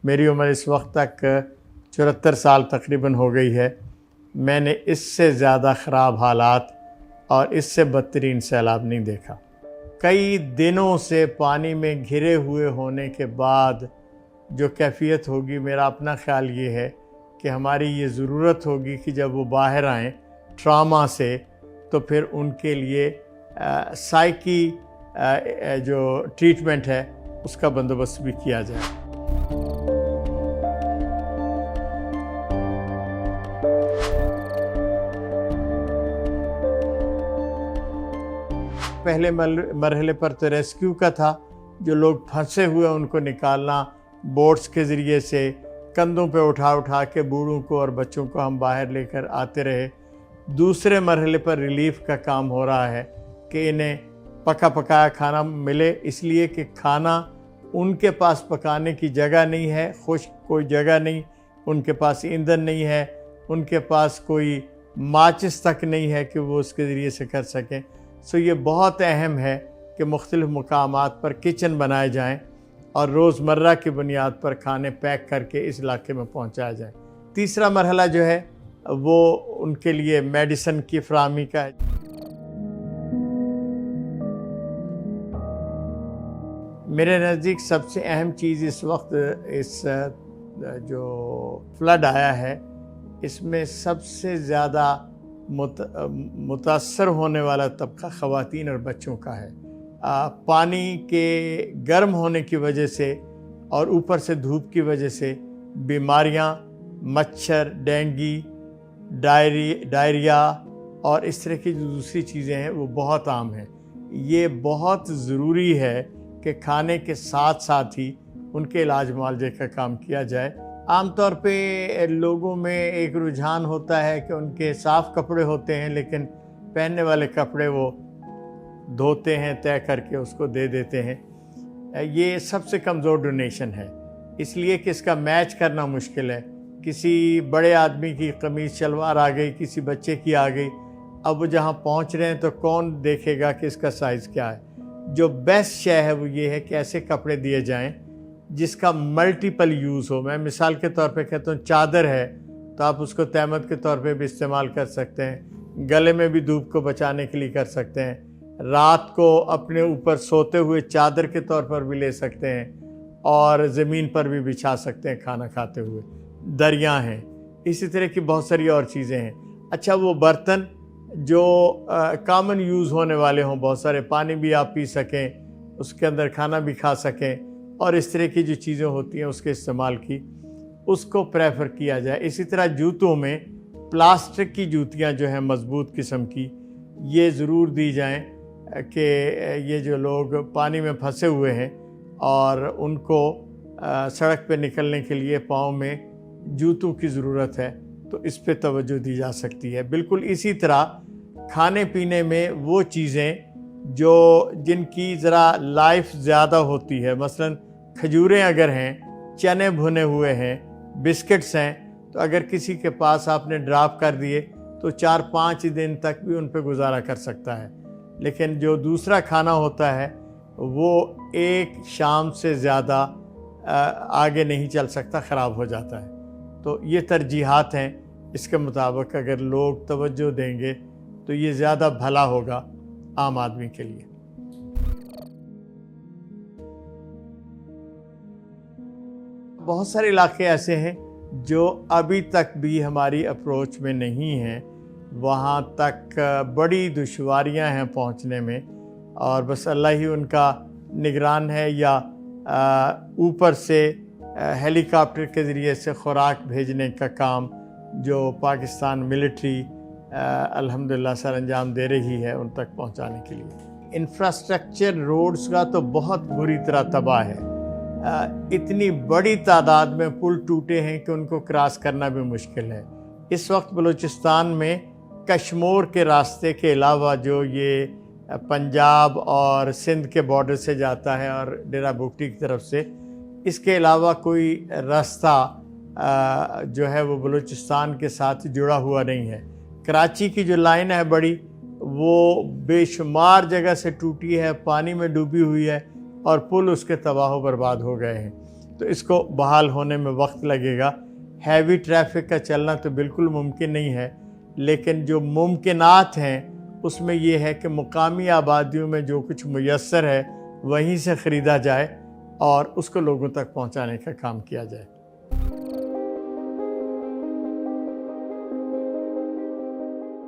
میری عمر اس وقت تک 74 سال تقریباً ہو گئی ہے، میں نے اس سے زیادہ خراب حالات اور اس سے بدترین سیلاب نہیں دیکھا۔ کئی دنوں سے پانی میں گھرے ہوئے ہونے کے بعد جو کیفیت ہوگی، میرا اپنا خیال یہ ہے کہ ہماری یہ ضرورت ہوگی کہ جب وہ باہر آئیں ٹراما سے، تو پھر ان کے لیے سائیکی جو ٹریٹمنٹ ہے اس کا بندوبست بھی کیا جائے۔ پہلے مرحلے پر تو ریسکیو کا تھا، جو لوگ پھنسے ہوئے ان کو نکالنا، بوٹس کے ذریعے سے کندھوں پہ اٹھا کے بوڑھوں کو اور بچوں کو ہم باہر لے کر آتے رہے۔ دوسرے مرحلے پر ریلیف کا کام ہو رہا ہے کہ انہیں پکا پکایا کھانا ملے، اس لیے کہ کھانا ان کے پاس پکانے کی جگہ نہیں ہے، خشک کوئی جگہ نہیں، ان کے پاس ایندھن نہیں ہے، ان کے پاس کوئی ماچس تک نہیں ہے کہ وہ اس کے ذریعے سے کر سکیں۔ یہ بہت اہم ہے کہ مختلف مقامات پر کچن بنائے جائیں اور روزمرہ کی بنیاد پر کھانے پیک کر کے اس علاقے میں پہنچایا جائے۔ تیسرا مرحلہ جو ہے وہ ان کے لیے میڈیسن کی فراہمی کا ہے۔ میرے نزدیک سب سے اہم چیز اس وقت اس جو فلڈ آیا ہے، اس میں سب سے زیادہ متاثر ہونے والا طبقہ خواتین اور بچوں کا ہے۔ پانی کے گرم ہونے کی وجہ سے اور اوپر سے دھوپ کی وجہ سے بیماریاں، مچھر، ڈینگی، ڈائریا اور اس طرح کی جو دوسری چیزیں ہیں وہ بہت عام ہیں۔ یہ بہت ضروری ہے کہ کھانے کے ساتھ ساتھ ہی ان کے علاج معالجے کا کام کیا جائے۔ عام طور پہ لوگوں میں ایک رجحان ہوتا ہے کہ ان کے صاف کپڑے ہوتے ہیں، لیکن پہننے والے کپڑے وہ دھوتے ہیں، طے کر کے اس کو دے دیتے ہیں۔ یہ سب سے کمزور ڈونیشن ہے، اس لیے کہ اس کا میچ کرنا مشکل ہے۔ کسی بڑے آدمی کی قمیض شلوار آ گئی، کسی بچے کی آ گئی، اب وہ جہاں پہنچ رہے ہیں تو کون دیکھے گا کہ اس کا سائز کیا ہے؟ جو بیسٹ شے ہے وہ یہ ہے کہ ایسے کپڑے دیے جائیں جس کا ملٹیپل یوز ہو۔ میں مثال کے طور پہ کہتا ہوں، چادر ہے تو آپ اس کو تہمت کے طور پہ بھی استعمال کر سکتے ہیں، گلے میں بھی دھوپ کو بچانے کے لیے کر سکتے ہیں، رات کو اپنے اوپر سوتے ہوئے چادر کے طور پر بھی لے سکتے ہیں، اور زمین پر بھی بچھا سکتے ہیں کھانا کھاتے ہوئے۔ دریاں ہیں، اسی طرح کی بہت ساری اور چیزیں ہیں۔ اچھا، وہ برتن جو کامن یوز ہونے والے ہوں، بہت سارے، پانی بھی آپ پی سکیں، اس کے اندر کھانا بھی کھا سکیں، اور اس طرح کی جو چیزیں ہوتی ہیں اس کے استعمال کی، اس کو پریفر کیا جائے۔ اسی طرح جوتوں میں پلاسٹک کی جوتیاں جو ہیں مضبوط قسم کی، یہ ضرور دی جائیں کہ یہ جو لوگ پانی میں پھنسے ہوئے ہیں اور ان کو سڑک پہ نکلنے کے لیے پاؤں میں جوتوں کی ضرورت ہے، تو اس پہ توجہ دی جا سکتی ہے۔ بالکل اسی طرح کھانے پینے میں وہ چیزیں جن کی ذرا لائف زیادہ ہوتی ہے، مثلاً کھجوریں اگر ہیں، چنے بھنے ہوئے ہیں، بسکٹس ہیں، تو اگر کسی کے پاس آپ نے ڈراپ کر دیے تو 4-5 دن تک بھی ان پہ گزارا کر سکتا ہے۔ لیکن جو دوسرا کھانا ہوتا ہے وہ ایک شام سے زیادہ آگے نہیں چل سکتا، خراب ہو جاتا ہے۔ تو یہ ترجیحات ہیں، اس کے مطابق اگر لوگ توجہ دیں گے تو یہ زیادہ بھلا ہوگا عام آدمی کے لیے۔ بہت سارے علاقے ایسے ہیں جو ابھی تک بھی ہماری اپروچ میں نہیں ہیں، وہاں تک بڑی دشواریاں ہیں پہنچنے میں، اور بس اللہ ہی ان کا نگران ہے، یا اوپر سے ہیلی کاپٹر کے ذریعے سے خوراک بھیجنے کا کام جو پاکستان ملٹری الحمدللہ سر انجام دے رہی ہے ان تک پہنچانے کے لیے۔ انفراسٹرکچر روڈز کا تو بہت بری طرح تباہ ہے، اتنی بڑی تعداد میں پل ٹوٹے ہیں کہ ان کو کراس کرنا بھی مشکل ہے۔ اس وقت بلوچستان میں کشمور کے راستے کے علاوہ جو یہ پنجاب اور سندھ کے بارڈر سے جاتا ہے اور ڈیرہ بگٹی کی طرف سے، اس کے علاوہ کوئی راستہ جو ہے وہ بلوچستان کے ساتھ جڑا ہوا نہیں ہے۔ کراچی کی جو لائن ہے بڑی، وہ بے شمار جگہ سے ٹوٹی ہے، پانی میں ڈوبی ہوئی ہے، اور پل اس کے تباہ و برباد ہو گئے ہیں۔ تو اس کو بحال ہونے میں وقت لگے گا۔ ہیوی ٹریفک کا چلنا تو بالکل ممکن نہیں ہے، لیکن جو ممکنات ہیں اس میں یہ ہے کہ مقامی آبادیوں میں جو کچھ میسر ہے وہیں سے خریدا جائے اور اس کو لوگوں تک پہنچانے کا کام کیا جائے۔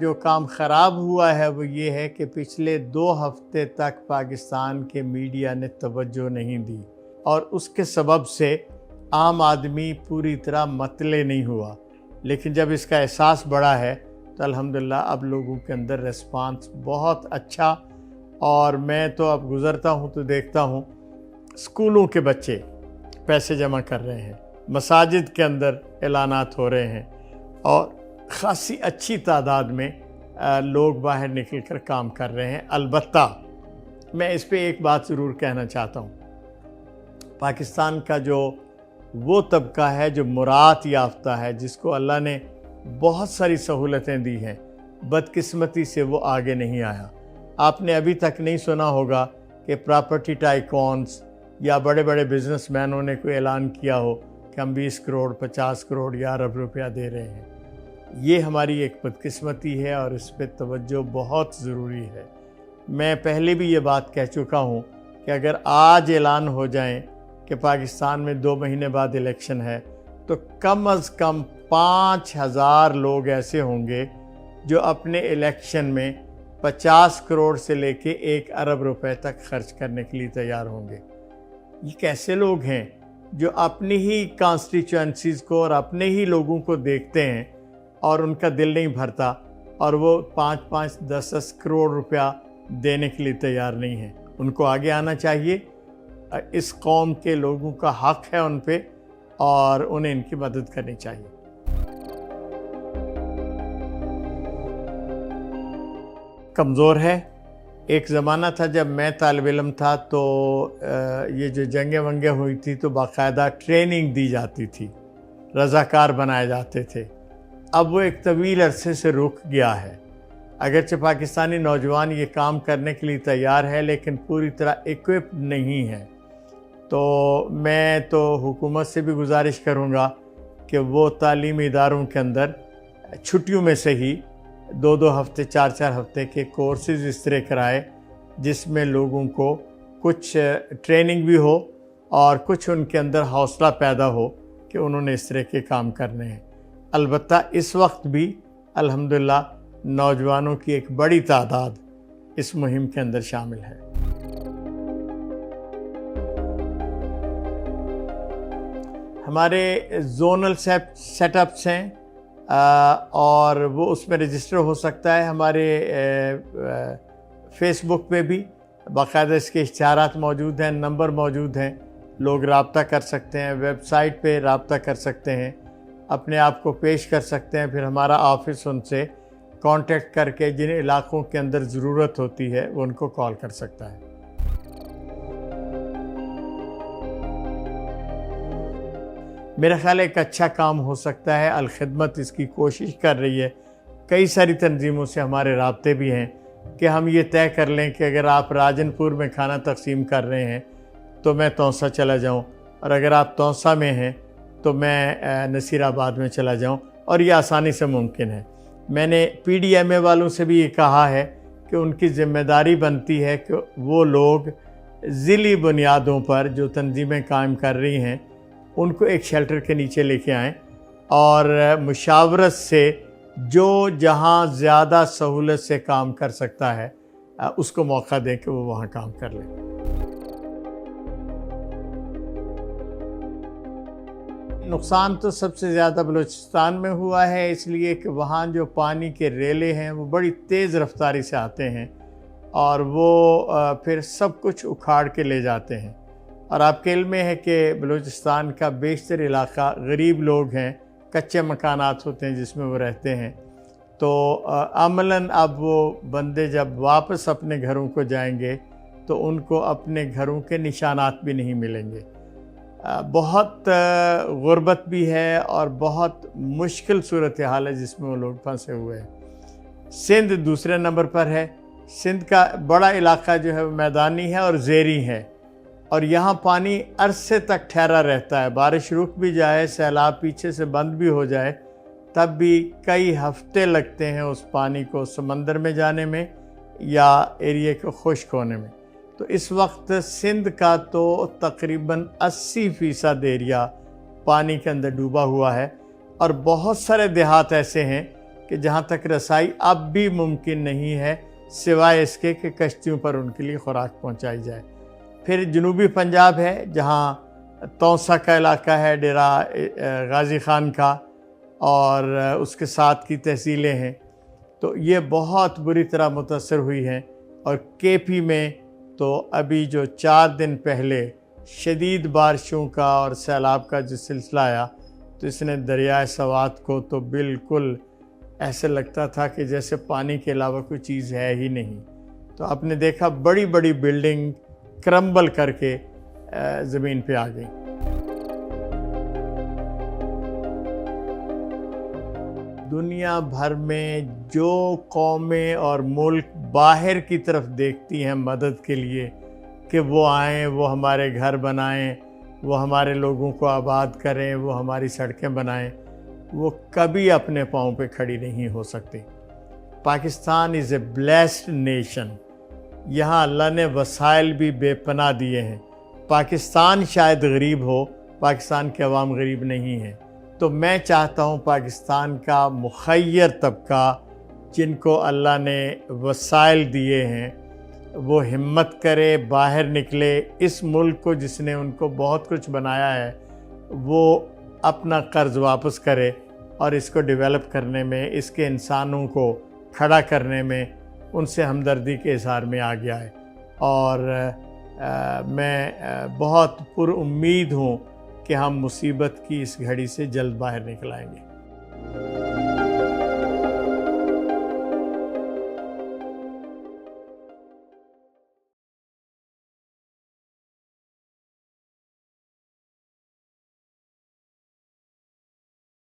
جو کام خراب ہوا ہے وہ یہ ہے کہ پچھلے 2 ہفتے تک پاکستان کے میڈیا نے توجہ نہیں دی، اور اس کے سبب سے عام آدمی پوری طرح مطلع نہیں ہوا۔ لیکن جب اس کا احساس بڑھا ہے تو الحمدللہ اب لوگوں کے اندر ریسپانس بہت اچھا، اور میں تو اب گزرتا ہوں تو دیکھتا ہوں اسکولوں کے بچے پیسے جمع کر رہے ہیں، مساجد کے اندر اعلانات ہو رہے ہیں، اور خاصی اچھی تعداد میں لوگ باہر نکل کر کام کر رہے ہیں۔ البتہ میں اس پہ ایک بات ضرور کہنا چاہتا ہوں، پاکستان کا جو وہ طبقہ ہے جو مراعات یافتہ ہے، جس کو اللہ نے بہت ساری سہولتیں دی ہیں، بدقسمتی سے وہ آگے نہیں آیا۔ آپ نے ابھی تک نہیں سنا ہوگا کہ پراپرٹی ٹائکونز یا بڑے بڑے بزنس مینوں نے کوئی اعلان کیا ہو کہ ہم 20 کروڑ 50 کروڑ یا ارب روپیہ دے رہے ہیں۔ یہ ہماری ایک بدقسمتی ہے اور اس پہ توجہ بہت ضروری ہے۔ میں پہلے بھی یہ بات کہہ چکا ہوں کہ اگر آج اعلان ہو جائیں کہ پاکستان میں 2 مہینے بعد الیکشن ہے، تو کم از کم 5000 لوگ ایسے ہوں گے جو اپنے الیکشن میں 50 کروڑ سے لے کے 1 ارب روپے تک خرچ کرنے کے لیے تیار ہوں گے۔ یہ کیسے لوگ ہیں جو اپنی ہی کانسٹیچوئنسیز کو اور اپنے ہی لوگوں کو دیکھتے ہیں اور ان کا دل نہیں بھرتا، اور وہ 5 10 کروڑ روپیہ دینے کے لیے تیار نہیں ہیں۔ ان کو آگے آنا چاہیے، اس قوم کے لوگوں کا حق ہے ان پہ، اور انہیں ان کی مدد کرنی چاہیے۔ کمزور ہے۔ ایک زمانہ تھا جب میں طالب علم تھا تو یہ جو جنگیں ونگیں ہوئی تھی تو باقاعدہ ٹریننگ دی جاتی تھی، رضاکار بنائے جاتے تھے۔ اب وہ ایک طویل عرصے سے رک گیا ہے۔ اگرچہ پاکستانی نوجوان یہ کام کرنے کے لیے تیار ہے، لیکن پوری طرح ایکوپڈ نہیں ہے۔ تو میں تو حکومت سے بھی گزارش کروں گا کہ وہ تعلیمی اداروں کے اندر چھٹیوں میں سے ہی 2 ہفتے 4 ہفتے کے کورسز اس طرح کرائے، جس میں لوگوں کو کچھ ٹریننگ بھی ہو اور کچھ ان کے اندر حوصلہ پیدا ہو کہ انہوں نے اس طرح کے کام کرنے ہیں۔ البتہ اس وقت بھی الحمدللہ نوجوانوں کی ایک بڑی تعداد اس مہم کے اندر شامل ہے۔ ہمارے زونل سیٹ اپس ہیں، اور وہ اس میں رجسٹر ہو سکتا ہے۔ ہمارے فیس بک پہ بھی باقاعدہ اس کے اشتہارات موجود ہیں، نمبر موجود ہیں، لوگ رابطہ کر سکتے ہیں، ویب سائٹ پہ رابطہ کر سکتے ہیں، اپنے آپ کو پیش کر سکتے ہیں۔ پھر ہمارا آفس ان سے کانٹیکٹ کر کے جن علاقوں کے اندر ضرورت ہوتی ہے وہ ان کو کال کر سکتا ہے۔ میرا خیال ایک اچھا کام ہو سکتا ہے۔ الخدمت اس کی کوشش کر رہی ہے، کئی ساری تنظیموں سے ہمارے رابطے بھی ہیں کہ ہم یہ طے کر لیں کہ اگر آپ راجن پور میں کھانا تقسیم کر رہے ہیں تو میں تونسا چلا جاؤں، اور اگر آپ تونسا میں ہیں تو میں نصیر آباد میں چلا جاؤں، اور یہ آسانی سے ممکن ہے۔ میں نے پی ڈی ایم اے والوں سے بھی یہ کہا ہے کہ ان کی ذمہ داری بنتی ہے کہ وہ لوگ ضلعی بنیادوں پر جو تنظیمیں قائم کر رہی ہیں ان کو ایک شیلٹر کے نیچے لے کے آئیں، اور مشاورت سے جو جہاں زیادہ سہولت سے کام کر سکتا ہے اس کو موقع دیں کہ وہ وہاں کام کر لیں۔ نقصان تو سب سے زیادہ بلوچستان میں ہوا ہے، اس لیے کہ وہاں جو پانی کے ریلے ہیں وہ بڑی تیز رفتاری سے آتے ہیں اور وہ پھر سب کچھ اکھاڑ کے لے جاتے ہیں۔ اور آپ کے علم میں ہے کہ بلوچستان کا بیشتر علاقہ غریب لوگ ہیں، کچے مکانات ہوتے ہیں جس میں وہ رہتے ہیں، تو عملاً اب وہ بندے جب واپس اپنے گھروں کو جائیں گے تو ان کو اپنے گھروں کے نشانات بھی نہیں ملیں گے۔ بہت غربت بھی ہے اور بہت مشکل صورتحال ہے جس میں وہ لوگ پھنسے ہوئے ہیں۔ سندھ دوسرے نمبر پر ہے۔ سندھ کا بڑا علاقہ جو ہے وہ میدانی ہے اور زیریں ہے، اور یہاں پانی عرصے تک ٹھہرا رہتا ہے، بارش رک بھی جائے، سیلاب پیچھے سے بند بھی ہو جائے، تب بھی کئی ہفتے لگتے ہیں اس پانی کو سمندر میں جانے میں یا ایریے کو خشک ہونے میں۔ تو اس وقت سندھ کا تو تقریباً 80% ایریا پانی کے اندر ڈوبا ہوا ہے، اور بہت سارے دیہات ایسے ہیں کہ جہاں تک رسائی اب بھی ممکن نہیں ہے، سوائے اس کے کہ کشتیوں پر ان کے لیے خوراک پہنچائی جائے۔ پھر جنوبی پنجاب ہے، جہاں توسا کا علاقہ ہے، ڈیرہ غازی خان کا، اور اس کے ساتھ کی تحصیلیں ہیں، تو یہ بہت بری طرح متاثر ہوئی ہیں۔ اور کے پی میں تو ابھی جو 4 دن پہلے شدید بارشوں کا اور سیلاب کا جو سلسلہ آیا، تو اس نے دریائے سوات کو تو بالکل ایسے لگتا تھا کہ جیسے پانی کے علاوہ کوئی چیز ہے ہی نہیں۔ تو آپ نے دیکھا بڑی بڑی بلڈنگ کرمبل کر کے زمین پہ آ گئی۔ دنیا بھر میں جو قومیں اور ملک باہر کی طرف دیکھتی ہیں مدد کے لیے کہ وہ آئیں، وہ ہمارے گھر بنائیں، وہ ہمارے لوگوں کو آباد کریں، وہ ہماری سڑکیں بنائیں، وہ کبھی اپنے پاؤں پہ کھڑی نہیں ہو سکتی۔ پاکستان از اے بلیسڈ نیشن، یہاں اللہ نے وسائل بھی بے پناہ دیے ہیں۔ پاکستان شاید غریب ہو، پاکستان کے عوام غریب نہیں ہیں۔ تو میں چاہتا ہوں پاکستان کا مخیر طبقہ جن کو اللہ نے وسائل دیے ہیں وہ ہمت کرے، باہر نکلے، اس ملک کو جس نے ان کو بہت کچھ بنایا ہے وہ اپنا قرض واپس کرے، اور اس کو ڈیولپ کرنے میں، اس کے انسانوں کو کھڑا کرنے میں ان سے ہمدردی کے اظہار میں آ گیا ہے۔ اور میں بہت پر امید ہوں کہ ہم مصیبت کی اس گھڑی سے جلد باہر نکل آئیں گے۔